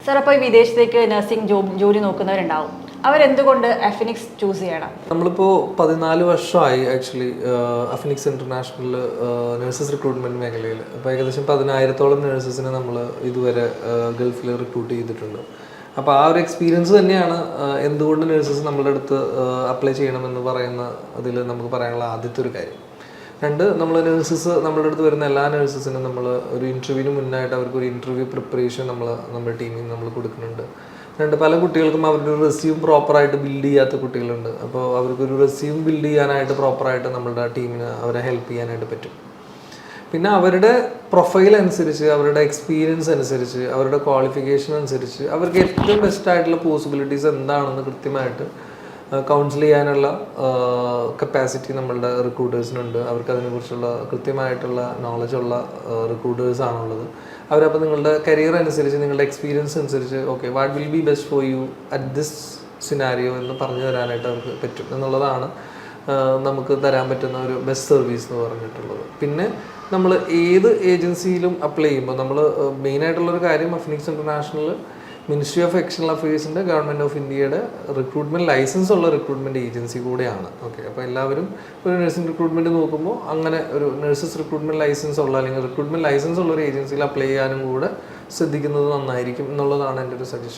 Sir, അപ്പോൾ ഈ വിദേശത്തേക്ക് നഴ്സിംഗ് ജോലി നോക്കുന്നവരുണ്ടാവും, അവരെന്തുകൊണ്ട് അഫിനിക്സ് ചൂസ് ചെയ്യണം? നമ്മളിപ്പോൾ 14 വർഷമായി ആക്ച്വലി അഫിനിക്സ് ഇൻ്റർനാഷണൽ നഴ്സസ് റിക്രൂട്ട്മെൻറ്റ് മേഖലയിൽ. അപ്പോൾ ഏകദേശം 10,000-ഓളം നഴ്സസിനെ നമ്മൾ ഇതുവരെ ഗൾഫിൽ റിക്രൂട്ട് ചെയ്തിട്ടുണ്ട്. അപ്പോൾ ആ ഒരു എക്സ്പീരിയൻസ് തന്നെയാണ് എന്തുകൊണ്ട് നഴ്സസ് നമ്മളുടെ അടുത്ത് അപ്ലൈ ചെയ്യണമെന്ന് പറയുന്ന അതിൽ നമുക്ക് പറയാനുള്ള ആദ്യത്തെ ഒരു കാര്യം. രണ്ട്, നമ്മൾ നഴ്സസ് നമ്മളുടെ അടുത്ത് വരുന്ന എല്ലാ നഴ്സസിനും നമ്മൾ ഒരു ഇൻ്റർവ്യൂവിന് മുന്നായിട്ട് അവർക്കൊരു ഇൻ്റർവ്യൂ പ്രിപ്പറേഷൻ നമ്മുടെ ടീമിൽ നമ്മൾ കൊടുക്കുന്നുണ്ട്. രണ്ട്, പല കുട്ടികൾക്കും അവരുടെ ഒരു റെസ്യൂം പ്രോപ്പറായിട്ട് ബിൽഡ് ചെയ്യാത്ത കുട്ടികളുണ്ട്. അപ്പോൾ അവർക്കൊരു റെസ്യൂം ബിൽഡ് ചെയ്യാനായിട്ട് പ്രോപ്പറായിട്ട് നമ്മളുടെ ടീമിന് അവരെ ഹെൽപ്പ് ചെയ്യാനായിട്ട് പറ്റും. പിന്നെ അവരുടെ പ്രൊഫൈൽ അനുസരിച്ച്, അവരുടെ എക്സ്പീരിയൻസ് അനുസരിച്ച്, അവരുടെ ക്വാളിഫിക്കേഷൻ അനുസരിച്ച് അവർക്ക് ഏറ്റവും ബെസ്റ്റ് ആയിട്ടുള്ള പോസിബിലിറ്റീസ് എന്താണെന്ന് കൃത്യമായിട്ട് കൗൺസിൽ ചെയ്യാനുള്ള കപ്പാസിറ്റി നമ്മളുടെ റിക്രൂട്ടേഴ്സിനുണ്ട്. അവർക്ക് അതിനെക്കുറിച്ചുള്ള കൃത്യമായിട്ടുള്ള നോളജുള്ള റിക്രൂട്ടേഴ്സാണുള്ളത്. അവരപ്പോൾ നിങ്ങളുടെ കരിയർ അനുസരിച്ച്, നിങ്ങളുടെ എക്സ്പീരിയൻസ് അനുസരിച്ച് what will be best for you at this scenario എന്ന് പറഞ്ഞു തരാനായിട്ട് അവർക്ക് പറ്റും എന്നുള്ളതാണ് നമുക്ക് തരാൻ പറ്റുന്ന ഒരു ബെസ്റ്റ് സർവീസ് എന്ന് പറഞ്ഞിട്ടുള്ളത്. പിന്നെ നമ്മൾ ഏത് ഏജൻസിയിലും അപ്ലൈ ചെയ്യുമ്പോൾ നമ്മൾ മെയിനായിട്ടുള്ളൊരു കാര്യം, അഫിനിക്സ് ഇൻ്റർനാഷണൽ മിനിസ്ട്രി ഓഫ് എക്സ്റ്റേണൽ അഫയേഴ്സിൻ്റെ, ഗവൺമെൻറ് ഓഫ് ഇന്ത്യയുടെ റിക്രൂട്ട്മെൻറ്റ് ലൈസൻസ് ഉള്ള റിക്രൂട്ട്മെൻറ്റ് ഏജൻസി കൂടെയാണ്. അപ്പോൾ എല്ലാവരും ഒരു നഴ്സിംഗ് റിക്രൂട്ട്മെൻറ്റ് നോക്കുമ്പോൾ അങ്ങനെ ഒരു നഴ്സസ് റിക്രൂട്ട്മെൻറ്റ് ലൈസൻസ് ഉള്ള അല്ലെങ്കിൽ റിക്രൂട്ട്മെൻറ്റ് ലൈസൻസ് ഉള്ള ഒരു ഏജൻസിയിൽ അപ്ലൈ ചെയ്യാനും കൂടെ ശ്രദ്ധിക്കുന്നത് നന്നായിരിക്കും എന്നുള്ളതാണ് എൻ്റെ ഒരു സജഷൻ.